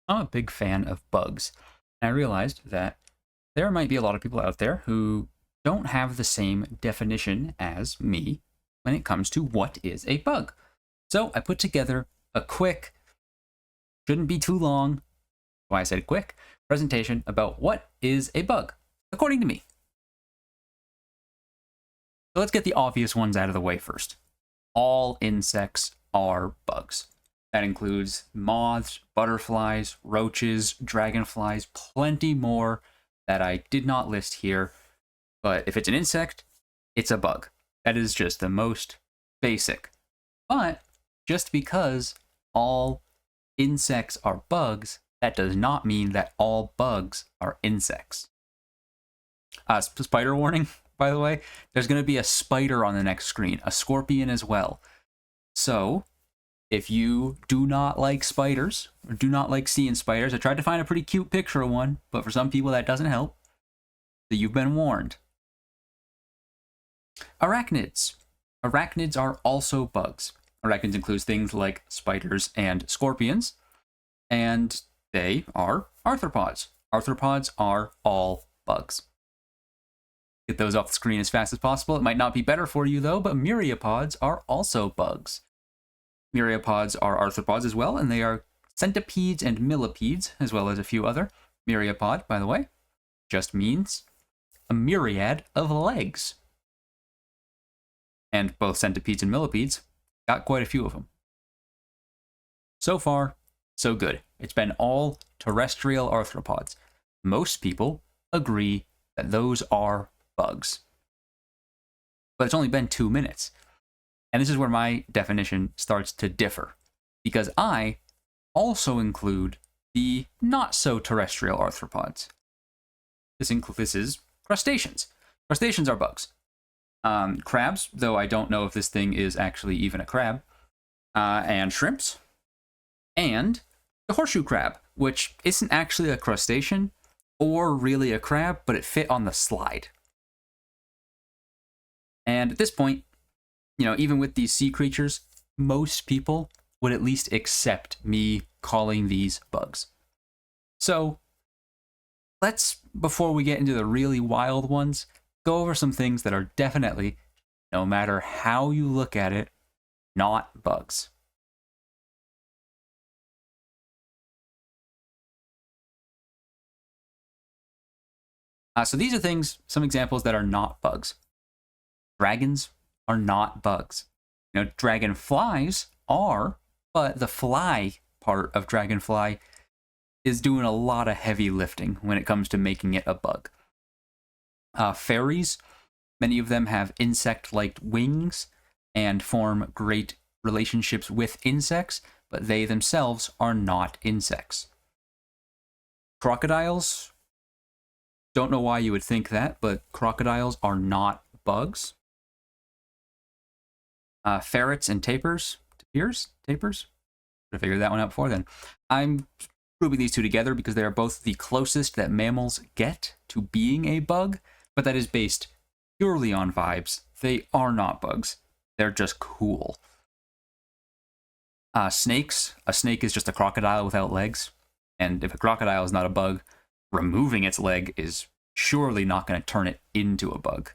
I'm a big fan of bugs. And I realized that there might be a lot of people out there who don't have the same definition as me when it comes to what is a bug. So I put together a quick, shouldn't be too long, why I said quick, presentation about what is a bug, according to me. So let's get the obvious ones out of the way first. All insects are bugs. That includes moths, butterflies, roaches, dragonflies, plenty more that I did not list here. But if it's an insect, it's a bug. That is just the most basic. But just because all insects are bugs, that does not mean that all bugs are insects. Spider warning, by the way. There's going to be a spider on the next screen, a scorpion as well. So, if you do not like spiders, or do not like seeing spiders, I tried to find a pretty cute picture of one, but for some people that doesn't help. So you've been warned. Arachnids. Arachnids are also bugs. Arachnids includes things like spiders and scorpions, and they are arthropods. Arthropods are all bugs. Get those off the screen as fast as possible. It might not be better for you though, but myriapods are also bugs. Myriapods are arthropods as well, and they are centipedes and millipedes, as well as a few other. Myriapod, by the way, just means a myriad of legs. And both centipedes and millipedes got quite a few of them. So far, so good. It's been all terrestrial arthropods. Most people agree that those are bugs. But it's only been 2 minutes. And this is where my definition starts to differ, because I also include the not-so-terrestrial arthropods. This is crustaceans. Crustaceans are bugs. Crabs, though I don't know if this thing is actually even a crab, and shrimps, and the horseshoe crab, which isn't actually a crustacean or really a crab, but it fit on the slide. And at this point, even with these sea creatures, most people would at least accept me calling these bugs. So, let's, before we get into the really wild ones, go over some things that are definitely, no matter how you look at it, not bugs. So these are some examples that are not bugs. Dragons are not bugs. Dragonflies are, but the fly part of dragonfly is doing a lot of heavy lifting when it comes to making it a bug. Fairies, many of them have insect-like wings and form great relationships with insects, but they themselves are not insects. Crocodiles, don't know why you would think that, but crocodiles are not bugs. Ferrets and tapirs. Tapirs? I figured that one out before then. I'm grouping these two together because they are both the closest that mammals get to being a bug, but that is based purely on vibes. They are not bugs. They're just cool. Snakes. A snake is just a crocodile without legs. And if a crocodile is not a bug, removing its leg is surely not going to turn it into a bug.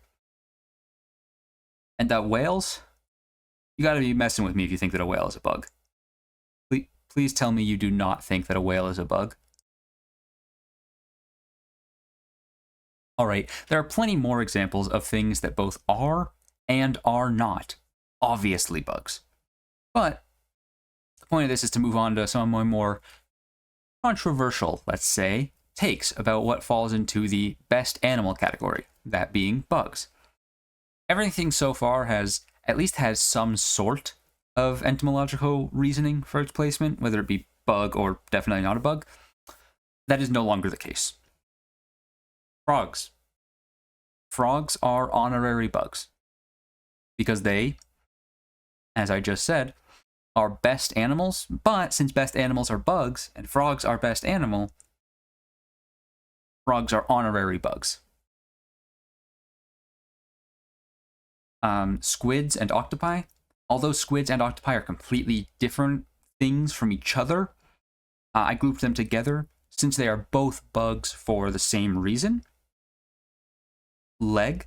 And whales? You gotta be messing with me if you think that a whale is a bug. Please tell me you do not think that a whale is a bug. Alright, there are plenty more examples of things that both are and are not obviously bugs. But the point of this is to move on to some of my more controversial, let's say, takes about what falls into the best animal category, that being bugs. Everything so far has some sort of entomological reasoning for its placement, whether it be bug or definitely not a bug. That is no longer the case. Frogs. Frogs are honorary bugs because they, as I just said, are best animals, but since best animals are bugs and frogs are best animal, frogs are honorary bugs. Squids and octopi. Although squids and octopi are completely different things from each other, I grouped them together since they are both bugs for the same reason. Leg.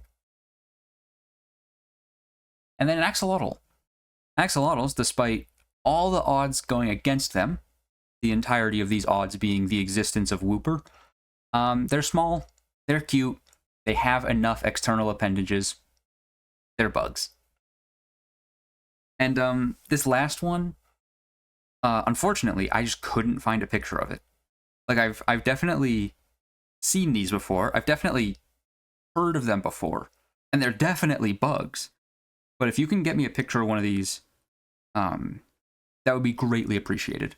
And then an axolotl. Axolotls, despite all the odds going against them, the entirety of these odds being the existence of Whooper, they're small, they're cute, they have enough external appendages, they're bugs. And this last one, unfortunately, I just couldn't find a picture of it. Like, I've definitely seen these before, I've definitely heard of them before, and they're definitely bugs. But if you can get me a picture of one of these, that would be greatly appreciated.